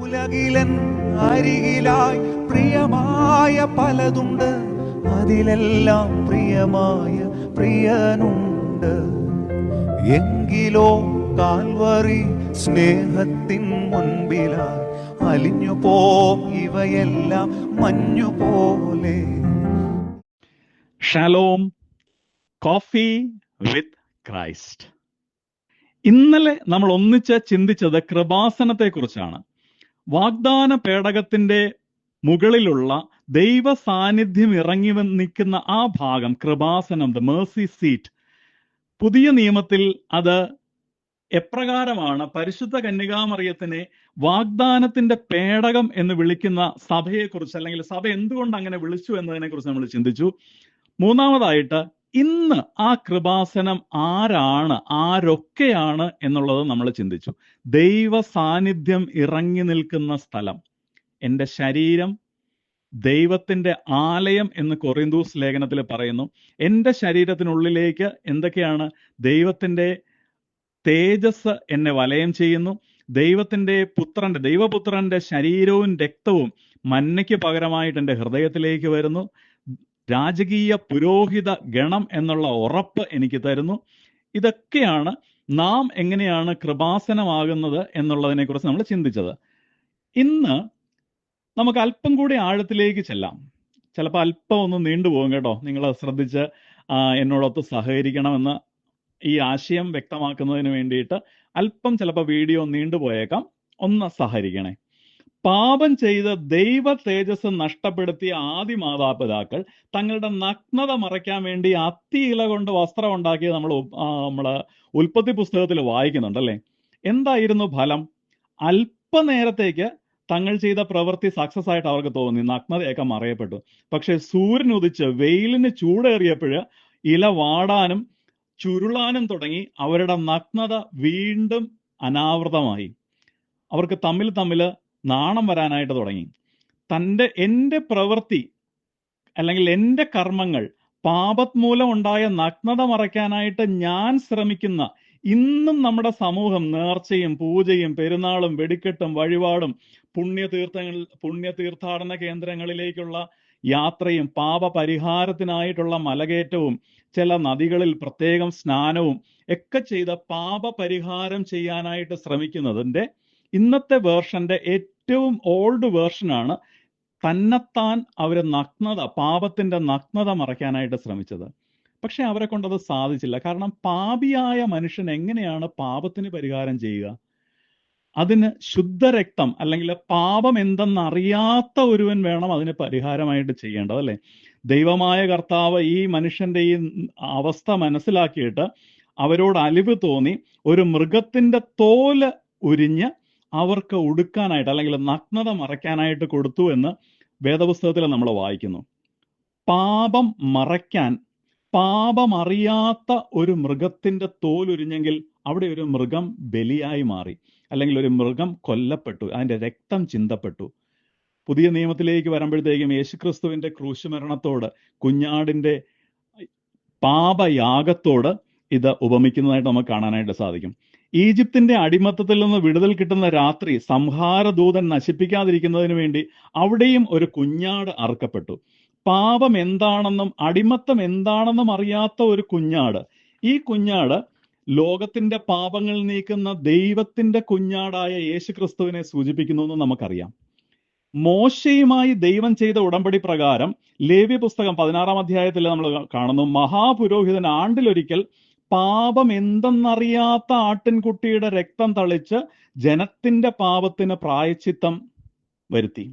ഉലകിലൻ അരികിലായി പ്രിയമായ പലതുണ്ട്, അതിലെല്ലാം പ്രിയമായ പ്രിയനുണ്ട്. എങ്കിലോ കാൽവറി സ്നേഹത്തിൻ മുൻപിലായി അലിഞ്ഞു പോം ഇവയെല്ലാം മഞ്ഞുപോലെ. ഷാലോം, കോഫി വിത്ത് ക്രൈസ്റ്റ്. ഇന്നലെ നമ്മൾ ഒന്നിച്ച് ചിന്തിച്ചത് കൃപാസനത്തെ കുറിച്ചാണ്. വാഗ്ദാന പേടകത്തിന്റെ മുകളിലുള്ള ദൈവ സാന്നിധ്യം ഇറങ്ങി നിൽക്കുന്ന ആ ഭാഗം, കൃപാസനം, ദ മേഴ്സി സീറ്റ്. പുതിയ നിയമത്തിൽ അത് എപ്രകാരമാണ് പരിശുദ്ധ കന്യകാമറിയത്തിനെ വാഗ്ദാനത്തിന്റെ പേടകം എന്ന് വിളിക്കുന്ന സഭയെക്കുറിച്ച്, അല്ലെങ്കിൽ സഭ എന്തുകൊണ്ട് അങ്ങനെ വിളിച്ചു എന്നതിനെ കുറിച്ച് നമ്മൾ ചിന്തിച്ചു. മൂന്നാമതായിട്ട് ഇന്ന് ആ കൃപാസനം ആരാണ്, ആരൊക്കെയാണ് എന്നുള്ളത് നമ്മൾ ചിന്തിച്ചു. ദൈവ സാന്നിധ്യം ഇറങ്ങി നിൽക്കുന്ന സ്ഥലം. എൻ്റെ ശരീരം ദൈവത്തിന്റെ ആലയം എന്ന് കൊറിന്തോസ് ലേഖനത്തിൽ പറയുന്നു. എൻ്റെ ശരീരത്തിനുള്ളിലേക്ക് എന്തൊക്കെയാണ്? ദൈവത്തിന്റെ തേജസ് എന്നെ വലയം ചെയ്യുന്നു. ദൈവപുത്രന്റെ ശരീരവും രക്തവും മന്നയ്ക്ക് പകരമായിട്ട് എൻ്റെ ഹൃദയത്തിലേക്ക് വരുന്നു. രാജകീയ പുരോഹിത ഗണം എന്നുള്ള ഉറപ്പ് എനിക്ക് തരുന്നു. ഇതൊക്കെയാണ് നാം എങ്ങനെയാണ് കൃപാസനമാകുന്നത് എന്നുള്ളതിനെ കുറിച്ച് നമ്മൾ ചിന്തിച്ചത്. ഇന്ന് നമുക്ക് അല്പം കൂടി ആഴത്തിലേക്ക് ചെല്ലാം. ചിലപ്പോൾ അല്പം ഒന്ന് നീണ്ടുപോകും കേട്ടോ. നിങ്ങൾ ശ്രദ്ധിച്ച് എന്നോടൊത്ത് സഹകരിക്കണമെന്ന് ഈ ആശയം വ്യക്തമാക്കുന്നതിന് വേണ്ടിയിട്ട് അല്പം ചിലപ്പോൾ വീഡിയോ നീണ്ടുപോയേക്കാം. ഒന്ന് സഹകരിക്കണേ. പാപം ചെയ്ത് ദൈവ തേജസ് നഷ്ടപ്പെടുത്തിയ ആദി മാതാപിതാക്കൾ തങ്ങളുടെ നഗ്നത മറയ്ക്കാൻ വേണ്ടി അത്തി ഇല കൊണ്ട് വസ്ത്രം ഉണ്ടാക്കിയത് നമ്മള് ഉൽപ്പത്തി പുസ്തകത്തിൽ വായിക്കുന്നുണ്ടല്ലേ. എന്തായിരുന്നു ഫലം? അല്പനേരത്തേക്ക് തങ്ങൾ ചെയ്ത പ്രവൃത്തി സക്സസ് ആയിട്ട് അവർക്ക് തോന്നി, നഗ്നതയൊക്കെ മറയപ്പെട്ടു. പക്ഷെ സൂര്യൻ ഉദിച്ച് വെയിലിന് ചൂടേറിയപ്പോൾ ഇല വാടാനും ചുരുളാനും തുടങ്ങി. അവരുടെ നഗ്നത വീണ്ടും അനാവൃതമായി. അവർക്ക് തമ്മിൽ നാണം വരാനായിട്ട് തുടങ്ങി. എൻ്റെ പ്രവൃത്തി അല്ലെങ്കിൽ എൻ്റെ കർമ്മങ്ങൾ, പാപത് മൂലം ഉണ്ടായ നഗ്നത മറയ്ക്കാനായിട്ട് ഞാൻ ശ്രമിക്കുന്ന, ഇന്നും നമ്മുടെ സമൂഹം നേർച്ചയും പൂജയും പെരുന്നാളും വെടിക്കെട്ടും വഴിപാടും പുണ്യതീർത്ഥാടന കേന്ദ്രങ്ങളിലേക്കുള്ള യാത്രയും പാപപരിഹാരത്തിനായിട്ടുള്ള മലകയറ്റവും ചില നദികളിൽ പ്രത്യേകം സ്നാനവും ഒക്കെ ചെയ്ത് പാപപരിഹാരം ചെയ്യാനായിട്ട് ശ്രമിക്കുന്നതിൻ്റെ ഇന്നത്തെ വേർഷന്റെ ഏറ്റവും ഓൾഡ് വേർഷനാണ് തന്നെത്താൻ അവർ പാപത്തിന്റെ നഗ്നത മറയ്ക്കാനായിട്ട് ശ്രമിച്ചത്. പക്ഷെ അവരെ കൊണ്ടത് സാധിച്ചില്ല. കാരണം പാപിയായ മനുഷ്യൻ എങ്ങനെയാണ് പാപത്തിന് പരിഹാരം ചെയ്യുക? അതിന് ശുദ്ധരക്തം അല്ലെങ്കിൽ പാപം എന്തെന്നറിയാത്ത ഒരുവൻ വേണം അതിന് പരിഹാരമായിട്ട് ചെയ്യേണ്ടത്, അല്ലേ? ദൈവമായ കർത്താവ് ഈ മനുഷ്യന്റെ ഈ അവസ്ഥ മനസ്സിലാക്കിയിട്ട് അവരോട് അലിവ് തോന്നി ഒരു മൃഗത്തിന്റെ തോല് ഉരിഞ്ഞ് അവർക്ക് ഉടുക്കാനായിട്ട് അല്ലെങ്കിൽ നഗ്നത മറയ്ക്കാനായിട്ട് കൊടുത്തു എന്ന് വേദപുസ്തകത്തിൽ നമ്മൾ വായിക്കുന്നു. പാപം മറയ്ക്കാൻ പാപമറിയാത്ത ഒരു മൃഗത്തിന്റെ തോലുരിഞ്ഞെങ്കിൽ അവിടെ ഒരു മൃഗം ബലിയായി മാറി, അല്ലെങ്കിൽ ഒരു മൃഗം കൊല്ലപ്പെട്ടു, അതിന്റെ രക്തം ചിന്തപ്പെട്ടു. പുതിയ നിയമത്തിലേക്ക് വരുമ്പോഴത്തേക്കും യേശുക്രിസ്തുവിന്റെ ക്രൂശുമരണത്തോട്, കുഞ്ഞാടിന്റെ പാപയാഗത്തോട് ഇത് ഉപമിക്കുന്നതായിട്ട് നമുക്ക് കാണാനായിട്ട് സാധിക്കും. ഈജിപ്തിന്റെ അടിമത്തത്തിൽ നിന്ന് വിടുതൽ കിട്ടുന്ന രാത്രി സംഹാരദൂതൻ നശിപ്പിക്കാതിരിക്കുന്നതിന് വേണ്ടി അവിടെയും ഒരു കുഞ്ഞാട് അറുക്കപ്പെട്ടു. പാപം എന്താണെന്നും അടിമത്തം എന്താണെന്നും അറിയാത്ത ഒരു കുഞ്ഞാട്. ഈ കുഞ്ഞാട് ലോകത്തിന്റെ പാപങ്ങൾ നീക്കുന്ന ദൈവത്തിന്റെ കുഞ്ഞാടായ യേശുക്രിസ്തുവിനെ സൂചിപ്പിക്കുന്നു എന്ന് നമുക്കറിയാം. മോശയുമായി ദൈവം ചെയ്ത ഉടമ്പടി പ്രകാരം ലേവ്യ പുസ്തകം 16-ാം അധ്യായത്തിൽ നമ്മൾ കാണുന്നു, മഹാപുരോഹിതൻ ആണ്ടിലൊരിക്കൽ പാപം എന്തെന്നറിയാത്ത ആട്ടിൻകുട്ടിയുടെ രക്തം തളിച്ച് ജനത്തിന്റെ പാപത്തിന് പ്രായശ്ചിത്തം വരുത്തി.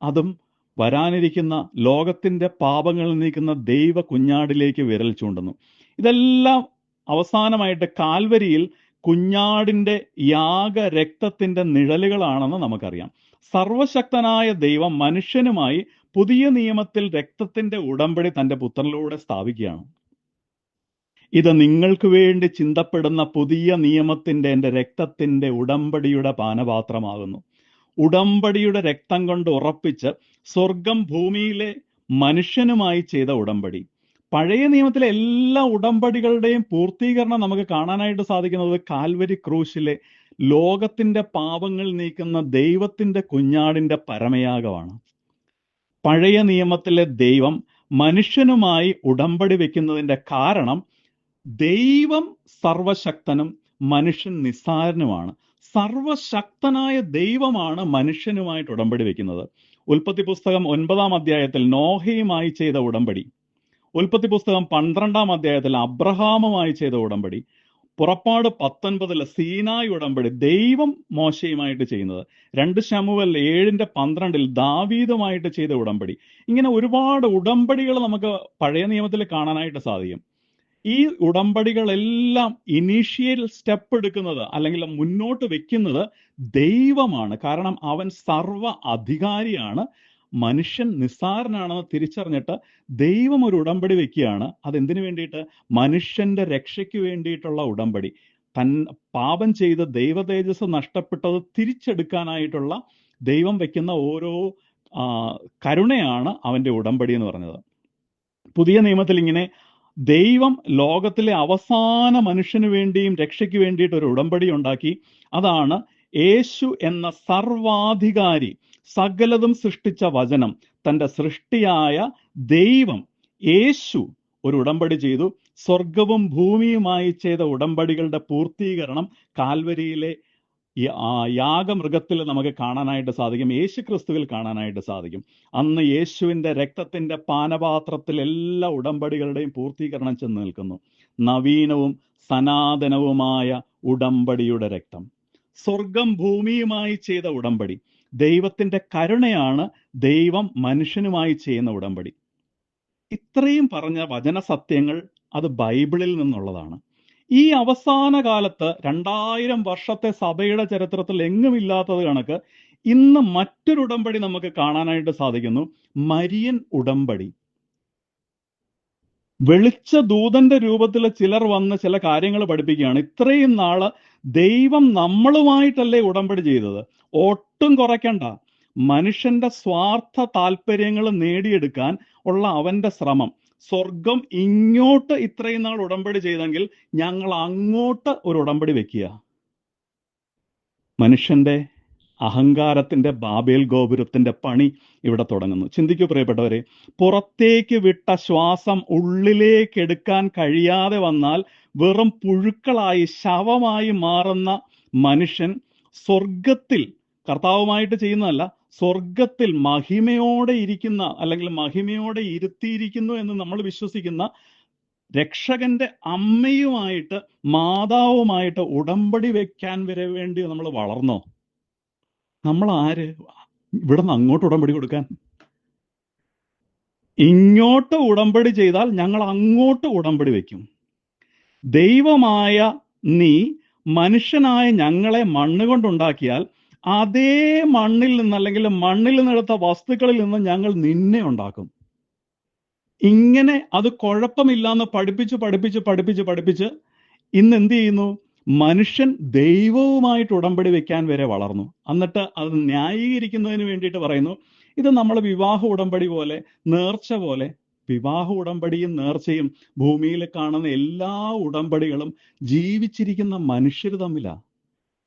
അതും വരാനിരിക്കുന്ന ലോകത്തിന്റെ പാപങ്ങൾ നീക്കുന്ന ദൈവ കുഞ്ഞാടിലേക്ക് വിരൽ ചൂണ്ടുന്നു. ഇതെല്ലാം അവസാനമായിട്ട് കാൽവരിയിൽ കുഞ്ഞാടിന്റെ യാഗരക്തത്തിന്റെ നിഴലുകളാണെന്ന് നമുക്കറിയാം. സർവശക്തനായ ദൈവം മനുഷ്യനുമായി പുതിയ നിയമത്തിൽ രക്തത്തിന്റെ ഉടമ്പടി തന്റെ പുത്രനിലൂടെ സ്ഥാപിക്കുകയാണ്. ഇത് നിങ്ങൾക്ക് വേണ്ടി ചിന്തപ്പെടുന്ന പുതിയ നിയമത്തിന്റെ എൻ്റെ രക്തത്തിന്റെ ഉടമ്പടിയുടെ പാനപാത്രമാകുന്നു. ഉടമ്പടിയുടെ രക്തം കൊണ്ട് ഉറപ്പിച്ച് സ്വർഗം ഭൂമിയിലെ മനുഷ്യനുമായി ചെയ്ത ഉടമ്പടി. പഴയ നിയമത്തിലെ എല്ലാ ഉടമ്പടികളുടെയും പൂർത്തീകരണം നമുക്ക് കാണാനായിട്ട് സാധിക്കുന്നത് കാൽവരി ക്രൂശിലെ ലോകത്തിന്റെ പാപങ്ങൾ നീക്കുന്ന ദൈവത്തിന്റെ കുഞ്ഞാടിന്റെ പരമയാഗമാണ്. പഴയ നിയമത്തിലെ ദൈവം മനുഷ്യനുമായി ഉടമ്പടി വെക്കുന്നതിന്റെ കാരണം ദൈവം സർവശക്തനും മനുഷ്യൻ നിസ്സാരനുമാണ്. സർവശക്തനായ ദൈവമാണ് മനുഷ്യനുമായിട്ട് ഉടമ്പടി വെക്കുന്നത്. ഉൽപ്പത്തി പുസ്തകം 9-ാം അധ്യായത്തിൽ നോഹയുമായി ചെയ്ത ഉടമ്പടി, ഉൽപ്പത്തി പുസ്തകം 12-ാം അധ്യായത്തിൽ അബ്രഹാമുമായി ചെയ്ത ഉടമ്പടി, പുറപ്പാട് 19 സീനായി ഉടമ്പടി ദൈവം മോശയുമായിട്ട് ചെയ്യുന്നത്, 2 ശമൂവേൽ 7:12 ദാവീദുമായിട്ട് ചെയ്ത ഉടമ്പടി. ഇങ്ങനെ ഒരുപാട് ഉടമ്പടികൾ നമുക്ക് പഴയ നിയമത്തിൽ കാണാനായിട്ട് സാധിക്കും. ഈ ഉടമ്പടികളെല്ലാം ഇനീഷ്യൽ സ്റ്റെപ്പ് എടുക്കുന്നത് അല്ലെങ്കിൽ മുന്നോട്ട് വെക്കുന്നത് ദൈവമാണ്. കാരണം അവൻ സർവ അധികാരിയാണ്, മനുഷ്യൻ നിസ്സാരനാണെന്ന് തിരിച്ചറിഞ്ഞിട്ട് ദൈവം ഒരു ഉടമ്പടി വെക്കുകയാണ്. അതെന്തിനു വേണ്ടിയിട്ട്? മനുഷ്യന്റെ രക്ഷയ്ക്ക് വേണ്ടിയിട്ടുള്ള ഉടമ്പടി. പാപം ചെയ്ത് ദൈവ തേജസ് നഷ്ടപ്പെട്ടത് തിരിച്ചെടുക്കാനായിട്ടുള്ള ദൈവം വെക്കുന്ന ഓരോ കരുണയാണ് അവന്റെ ഉടമ്പടി എന്ന് പറഞ്ഞത്. പുതിയ നിയമത്തിൽ ഇങ്ങനെ ദൈവം ലോകത്തിലെ അവസാന മനുഷ്യന് വേണ്ടിയും രക്ഷയ്ക്ക് വേണ്ടിയിട്ട് ഒരു ഉടമ്പടി ഉണ്ടാക്കി. അതാണ് യേശു എന്ന സർവാധികാരി, സകലതും സൃഷ്ടിച്ച വചനം, തൻ്റെ സൃഷ്ടിയായ ദൈവം യേശു ഒരു ഉടമ്പടി ചെയ്തു. സ്വർഗവും ഭൂമിയുമായി ചെയ്ത ഉടമ്പടികളുടെ പൂർത്തീകരണം കാൽവരിയിലെ യാഗമൃഗത്തിൽ നമുക്ക് കാണാനായിട്ട് സാധിക്കും, യേശു ക്രിസ്തുവിൽ കാണാനായിട്ട് സാധിക്കും. അന്ന് യേശുവിൻ്റെ രക്തത്തിൻ്റെ പാനപാത്രത്തിൽ എല്ലാ ഉടമ്പടികളുടെയും പൂർത്തീകരണം ചെന്ന് നിൽക്കുന്നു. നവീനവും സനാതനവുമായ ഉടമ്പടിയുടെ രക്തം, സ്വർഗം ഭൂമിയുമായി ചെയ്ത ഉടമ്പടി, ദൈവത്തിൻ്റെ കരുണയാണ് ദൈവം മനുഷ്യനുമായി ചെയ്യുന്ന ഉടമ്പടി. ഇത്രയും പറഞ്ഞ വചന സത്യങ്ങൾ അത് ബൈബിളിൽ നിന്നുള്ളതാണ്. ഈ അവസാന കാലത്ത് 2000 വർഷത്തെ സഭയുടെ ചരിത്രത്തിൽ എങ്ങുമില്ലാത്തത് കണക്ക് ഇന്ന് മറ്റൊരു ഉടമ്പടി നമുക്ക് കാണാനായിട്ട് സാധിക്കുന്നു, മരിയൻ ഉടമ്പടി. വെളിച്ച ദൂതന്റെ രൂപത്തിൽ ചിലർ വന്ന് ചില കാര്യങ്ങൾ പഠിപ്പിക്കുകയാണ്. ഇത്രയും നാള് ദൈവം നമ്മളുമായിട്ടല്ലേ ഉടമ്പടി ചെയ്തത്? ഒട്ടും കുറയ്ക്കണ്ട. മനുഷ്യന്റെ സ്വാർത്ഥ താല്പര്യങ്ങൾ നേടിയെടുക്കാൻ ഉള്ള അവന്റെ ശ്രമം, സ്വർഗം ഇങ്ങോട്ട് ഇത്രയും നാൾ ഉടമ്പടി ചെയ്തെങ്കിൽ ഞങ്ങൾ അങ്ങോട്ട് ഒരു ഉടമ്പടി വെക്കുക. മനുഷ്യന്റെ അഹങ്കാരത്തിന്റെ ബാബേൽ ഗോപുരത്തിന്റെ പണി ഇവിടെ തുടങ്ങുന്നു. ചിന്തിക്കൂ പ്രിയപ്പെട്ടവരെ, പുറത്തേക്ക് വിട്ട ശ്വാസം ഉള്ളിലേക്ക് എടുക്കാൻ കഴിയാതെ വന്നാൽ വെറും പുഴുക്കളായി ശവമായി മാറുന്ന മനുഷ്യൻ സ്വർഗത്തിൽ, കർത്താവുമായിട്ട് ചെയ്യുന്നതല്ല, സ്വർഗത്തിൽ മഹിമയോടെ ഇരിക്കുന്ന അല്ലെങ്കിൽ മഹിമയോടെ ഇരുത്തിയിരിക്കുന്നു എന്ന് നമ്മൾ വിശ്വസിക്കുന്ന രക്ഷകന്റെ അമ്മയുമായിട്ട് മാതാവുമായിട്ട് ഉടമ്പടി വെക്കാൻ വരെ വേണ്ടി നമ്മൾ വളർന്നോ? നമ്മൾ ആര് ഇവിടെ നിന്ന് അങ്ങോട്ട് ഉടമ്പടി കൊടുക്കാൻ? ഇങ്ങോട്ട് ഉടമ്പടി ചെയ്താൽ ഞങ്ങൾ അങ്ങോട്ട് ഉടമ്പടി വെക്കും. ദൈവമായ നീ മനുഷ്യനായ ഞങ്ങളെ മണ്ണ് കൊണ്ടുണ്ടാക്കിയാൽ അതേ മണ്ണിൽ നിന്ന് അല്ലെങ്കിൽ മണ്ണിൽ നിന്നെടുത്ത വസ്തുക്കളിൽ നിന്ന് ഞങ്ങൾ നിന്നെ ഉണ്ടാക്കും. ഇങ്ങനെ അത് കുഴപ്പമില്ലാന്ന് പഠിപ്പിച്ച് ഇന്ന് എന്ത് ചെയ്യുന്നു? മനുഷ്യൻ ദൈവവുമായിട്ട് ഉടമ്പടി വെക്കാൻ വരെ വളർന്നു. എന്നിട്ട് അത് ന്യായീകരിക്കുന്നതിന് വേണ്ടിയിട്ട് പറയുന്നു, ഇത് നമ്മൾ വിവാഹ ഉടമ്പടി പോലെ, നേർച്ച പോലെ. വിവാഹ ഉടമ്പടിയും നേർച്ചയും ഭൂമിയിൽ കാണുന്ന എല്ലാ ഉടമ്പടികളും ജീവിച്ചിരിക്കുന്ന മനുഷ്യർ തമ്മിലാ.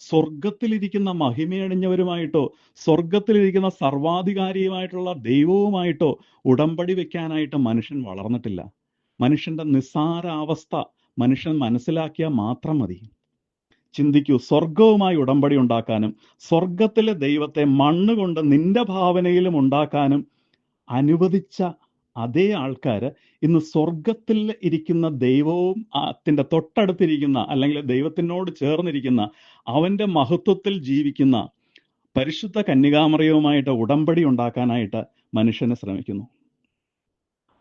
സ്വർഗത്തിലിരിക്കുന്ന മഹിമയണിഞ്ഞവരുമായിട്ടോ സ്വർഗത്തിലിരിക്കുന്ന സർവാധികാരിയുമായിട്ടുള്ള ദൈവവുമായിട്ടോ ഉടമ്പടി വെക്കാനായിട്ട് മനുഷ്യൻ വളർന്നിട്ടില്ല. മനുഷ്യന്റെ നിസ്സാരാവസ്ഥ മനുഷ്യൻ മനസ്സിലാക്കിയാൽ മാത്രം മതി. ചിന്തിക്കൂ, സ്വർഗവുമായി ഉടമ്പടി ഉണ്ടാക്കാനും സ്വർഗത്തിലെ ദൈവത്തെ മണ്ണുകൊണ്ട് നിന്റെ ഭാവനയിലും ഉണ്ടാക്കാനും അനുവദിച്ച അതേ ആൾക്കാര് ഇന്ന് സ്വർഗത്തിൽ ഇരിക്കുന്ന ദൈവവും ത്തിന്റെ തൊട്ടടുത്തിരിക്കുന്ന അല്ലെങ്കിൽ ദൈവത്തിനോട് ചേർന്നിരിക്കുന്ന അവന്റെ മഹത്വത്തിൽ ജീവിക്കുന്ന പരിശുദ്ധ കന്യകാമറിയവുമായിട്ട് ഉടമ്പടി ഉണ്ടാക്കാനായിട്ട് മനുഷ്യനെ ശ്രമിക്കുന്നു.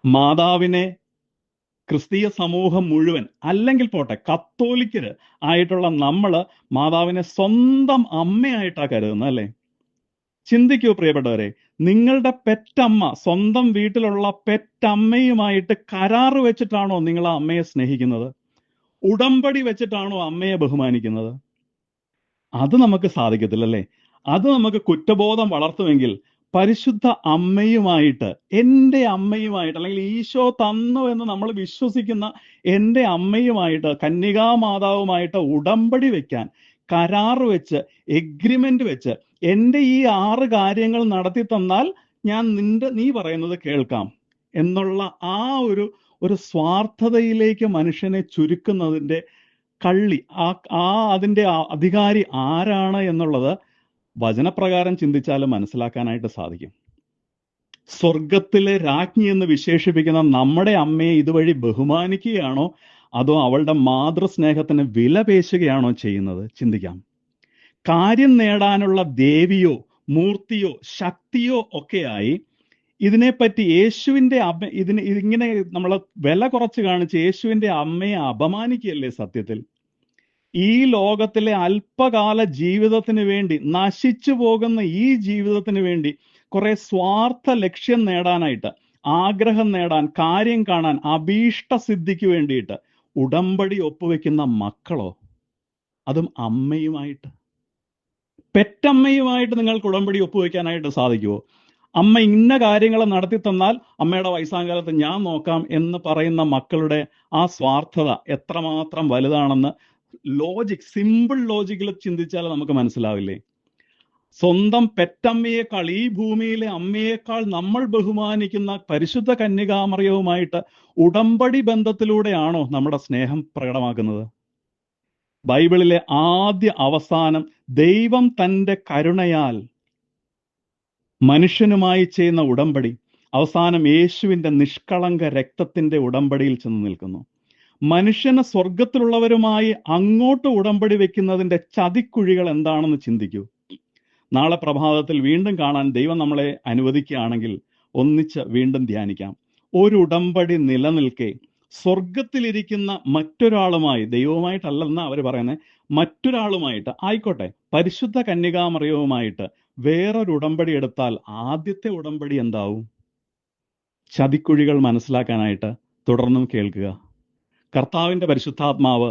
മാതാവിനെ ക്രിസ്തീയ സമൂഹം മുഴുവൻ, അല്ലെങ്കിൽ പോട്ടെ കത്തോലിക്കര് ആയിട്ടുള്ള നമ്മള് മാതാവിനെ സ്വന്തം അമ്മയായിട്ടാ കരുതുന്നത്, അല്ലേ? ചിന്തിക്കൂ പ്രിയപ്പെട്ടവരെ, നിങ്ങളുടെ പെറ്റമ്മ, സ്വന്തം വീട്ടിലുള്ള പെറ്റമ്മയുമായിട്ട് കരാറ് വെച്ചിട്ടാണോ നിങ്ങൾ ആ അമ്മയെ സ്നേഹിക്കുന്നത്? ഉടമ്പടി വെച്ചിട്ടാണോ അമ്മയെ ബഹുമാനിക്കുന്നത്? അത് നമുക്ക് സാധിക്കത്തില്ലല്ലേ? അത് നമുക്ക് കുറ്റബോധം വളർത്തുമെങ്കിൽ പരിശുദ്ധ അമ്മയുമായിട്ട്, എൻ്റെ അമ്മയുമായിട്ട്, അല്ലെങ്കിൽ ഈശോ തന്നു എന്ന് നമ്മൾ വിശ്വസിക്കുന്ന എൻ്റെ അമ്മയുമായിട്ട്, കന്യകാമാതാവുമായിട്ട് ഉടമ്പടി വെക്കാൻ, കരാറ് വെച്ച്, എഗ്രിമെന്റ് വെച്ച്, എൻ്റെ ഈ 6 കാര്യങ്ങൾ നടത്തി തന്നാൽ ഞാൻ നീ പറയുന്നത് കേൾക്കാം എന്നുള്ള ആ ഒരു സ്വാർത്ഥതയിലേക്ക് മനുഷ്യനെ ചുരുക്കുന്നതിൻ്റെ കള്ളി, അതിൻ്റെ അധികാരി ആരാണ് എന്നുള്ളത് വചനപ്രകാരം ചിന്തിച്ചാലും മനസ്സിലാക്കാനായിട്ട് സാധിക്കും. സ്വർഗത്തിലെ രാജ്ഞി എന്ന് വിശേഷിപ്പിക്കുന്ന നമ്മുടെ അമ്മയെ ഇതുവഴി ബഹുമാനിക്കുകയാണോ അതോ അവളുടെ മാതൃസ്നേഹത്തിന് വില പേശുകയാണോ ചെയ്യുന്നത്? ചിന്തിക്കാം. കാര്യം നേടാനുള്ള ദേവിയോ മൂർത്തിയോ ശക്തിയോ ഒക്കെയായി ഇതിനെപ്പറ്റി യേശുവിൻ്റെ ഇതിങ്ങനെ നമ്മൾ വില കുറച്ച് കാണിച്ച് യേശുവിൻ്റെ അമ്മയെ അപമാനിക്കുകയല്ലേ സത്യത്തിൽ? ഈ ലോകത്തിലെ അല്പകാല ജീവിതത്തിന് വേണ്ടി, നശിച്ചു പോകുന്ന ഈ ജീവിതത്തിന് വേണ്ടി കുറെ സ്വാർത്ഥ ലക്ഷ്യം നേടാനായിട്ട്, ആഗ്രഹം നേടാൻ, കാര്യം കാണാൻ, അഭീഷ്ട സിദ്ധിക്ക് വേണ്ടിയിട്ട് ഉടമ്പടി ഒപ്പുവെക്കുന്ന മക്കളോ? അതും അമ്മയുമായിട്ട്, പെറ്റമ്മയുമായിട്ട് നിങ്ങൾക്ക് ഉടമ്പടി ഒപ്പുവെക്കാനായിട്ട് സാധിക്കുമോ? അമ്മ ഇന്ന കാര്യങ്ങൾ നടത്തി തന്നാൽ അമ്മയുടെ വയസ്സാങ്കാലത്ത് ഞാൻ നോക്കാം എന്ന് പറയുന്ന മക്കളുടെ ആ സ്വാർത്ഥത എത്രമാത്രം വലുതാണെന്ന് സിമ്പിൾ ലോജിക്കിൽ ചിന്തിച്ചാൽ നമുക്ക് മനസ്സിലാവില്ലേ? സ്വന്തം പെറ്റമ്മയേക്കാൾ, ഈ ഭൂമിയിലെ അമ്മയേക്കാൾ നമ്മൾ ബഹുമാനിക്കുന്ന പരിശുദ്ധ കന്യകാമറിയവുമായിട്ട് ഉടമ്പടി ബന്ധത്തിലൂടെയാണോ നമ്മുടെ സ്നേഹം പ്രകടമാക്കുന്നത്? ബൈബിളിലെ ആദ്യ അവസാനം ദൈവം തൻ്റെ കരുണയാൽ മനുഷ്യനുമായി ചെയ്യുന്ന ഉടമ്പടി അവസാനം യേശുവിൻ്റെ നിഷ്കളങ്ക രക്തത്തിൻ്റെ ഉടമ്പടിയിൽ ചെന്ന് നിൽക്കുന്നു. മനുഷ്യന് സ്വർഗത്തിലുള്ളവരുമായി അങ്ങോട്ട് ഉടമ്പടി വെക്കുന്നതിൻ്റെ ചതിക്കുഴികൾ എന്താണെന്ന് ചിന്തിക്കൂ. നാളെ പ്രഭാതത്തിൽ വീണ്ടും കാണാൻ ദൈവം നമ്മളെ അനുവദിക്കുകയാണെങ്കിൽ ഒന്നിച്ച് വീണ്ടും ധ്യാനിക്കാം. ഒരു ഉടമ്പടി നിലനിൽക്കെ സ്വർഗത്തിലിരിക്കുന്ന മറ്റൊരാളുമായി, ദൈവവുമായിട്ടല്ലെന്നാ അവർ പറയുന്നത്, മറ്റൊരാളുമായിട്ട് ആയിക്കോട്ടെ, പരിശുദ്ധ കന്യകാമറിയവുമായിട്ട് വേറൊരു ഉടമ്പടി എടുത്താൽ ആദ്യത്തെ ഉടമ്പടി എന്താവും? ചതിക്കുഴികൾ മനസ്സിലാക്കാനായിട്ട് തുടർന്നും കേൾക്കുക. കർത്താവിൻ്റെ പരിശുദ്ധാത്മാവ്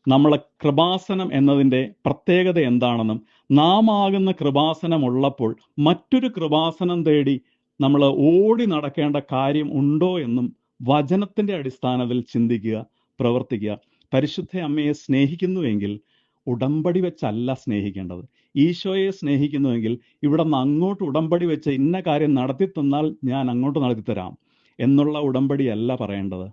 നമ്മളെ കൃപാസനം എന്നതിൻ്റെ പ്രത്യേകത എന്താണെന്നും നാം ആകുന്ന കൃപാസനം ഉള്ളപ്പോൾ മറ്റൊരു കൃപാസനം തേടി നമ്മൾ ഓടി നടക്കേണ്ട കാര്യം ഉണ്ടോ എന്നും വചനത്തിൻ്റെ അടിസ്ഥാനത്തിൽ ചിന്തിക്കുക, പ്രവർത്തിക്കുക. പരിശുദ്ധ അമ്മയെ സ്നേഹിക്കുന്നുവെങ്കിൽ ഉടമ്പടി വെച്ചല്ല സ്നേഹിക്കേണ്ടത്. ഈശോയെ സ്നേഹിക്കുന്നുവെങ്കിൽ ഇവിടെ നിന്ന് അങ്ങോട്ട് ഉടമ്പടി വെച്ച് ഇന്ന കാര്യം നടത്തി തന്നാൽ ഞാൻ അങ്ങോട്ട് നടത്തിത്തരാം എന്നുള്ള ഉടമ്പടിയല്ല പറയേണ്ടത്.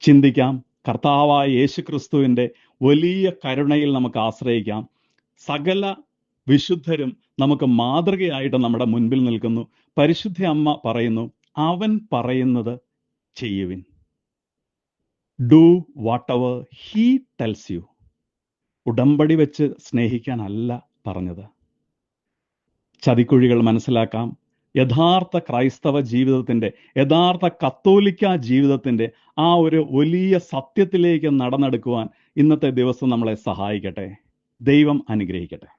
ചിന്തിക്കാം. കർത്താവായ യേശു ക്രിസ്തുവിൻ്റെ വലിയ കരുണയിൽ നമുക്ക് ആശ്രയിക്കാം. സകല വിശുദ്ധരും നമുക്ക് മാതൃകയായിട്ട് നമ്മുടെ മുൻപിൽ നിൽക്കുന്നു. പരിശുദ്ധ അമ്മ പറയുന്നു, അവൻ പറയുന്നത് ചെയ്യുവിൻ. Do what ever he tells U. ഉടമ്പടി വെച്ച് സ്നേഹിക്കാനല്ല പറഞ്ഞത്. ചതിക്കുഴികൾ മനസ്സിലാക്കാം. യഥാർത്ഥ ക്രൈസ്തവ ജീവിതത്തിൻ്റെ, യഥാർത്ഥ കത്തോലിക്ക ജീവിതത്തിൻ്റെ ആ ഒരു വലിയ സത്യത്തിലേക്ക് നടന്നെടുക്കുവാൻ ഇന്നത്തെ ദിവസം നമ്മളെ സഹായിക്കട്ടെ. ദൈവം അനുഗ്രഹിക്കട്ടെ.